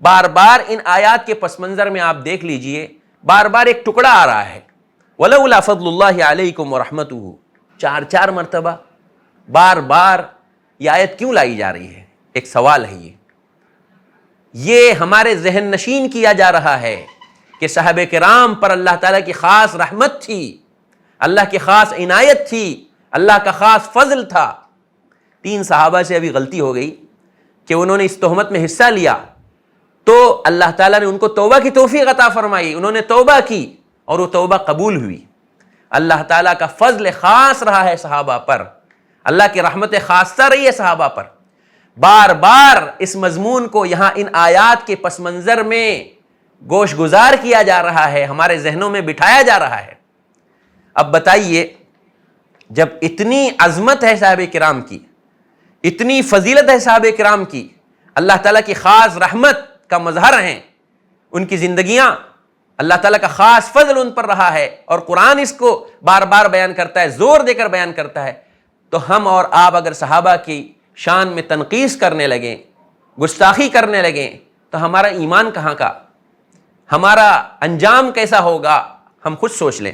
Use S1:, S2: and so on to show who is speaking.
S1: بار بار ان آیات کے پس منظر میں آپ دیکھ لیجئے، بار بار ایک ٹکڑا آ رہا ہے، وَلَوْلَا فَضْلُ اللَّهِ عَلَيْكُمْ وَرَحْمَتُهُ، چار چار مرتبہ بار بار یہ آیت کیوں لائی جا رہی ہے؟ ایک سوال ہے یہ ہمارے ذہن نشین کیا جا رہا ہے کہ صحابہ کرام پر اللہ تعالیٰ کی خاص رحمت تھی، اللہ کی خاص عنایت تھی، اللہ کا خاص فضل تھا۔ 3 صحابہ سے ابھی غلطی ہو گئی کہ انہوں نے اس تہمت میں حصہ لیا، تو اللہ تعالیٰ نے ان کو توبہ کی توفیق عطا فرمائی، انہوں نے توبہ کی اور وہ توبہ قبول ہوئی۔ اللہ تعالیٰ کا فضل خاص رہا ہے صحابہ پر، اللہ کی رحمت خاصہ رہی ہے صحابہ پر۔ بار بار اس مضمون کو یہاں ان آیات کے پس منظر میں گوش گزار کیا جا رہا ہے، ہمارے ذہنوں میں بٹھایا جا رہا ہے۔ اب بتائیے، جب اتنی عظمت ہے صحابہ کرام کی، اتنی فضیلت ہے صحابہ کرام کی، اللہ تعالیٰ کی خاص رحمت کا مظہر ہیں ان کی زندگیاں، اللہ تعالیٰ کا خاص فضل ان پر رہا ہے، اور قرآن اس کو بار بار بیان کرتا ہے، زور دے کر بیان کرتا ہے، تو ہم اور آپ اگر صحابہ کی شان میں تنقیص کرنے لگیں، گستاخی کرنے لگیں، تو ہمارا ایمان کہاں کا، ہمارا انجام کیسا ہوگا، ہم خود سوچ لیں۔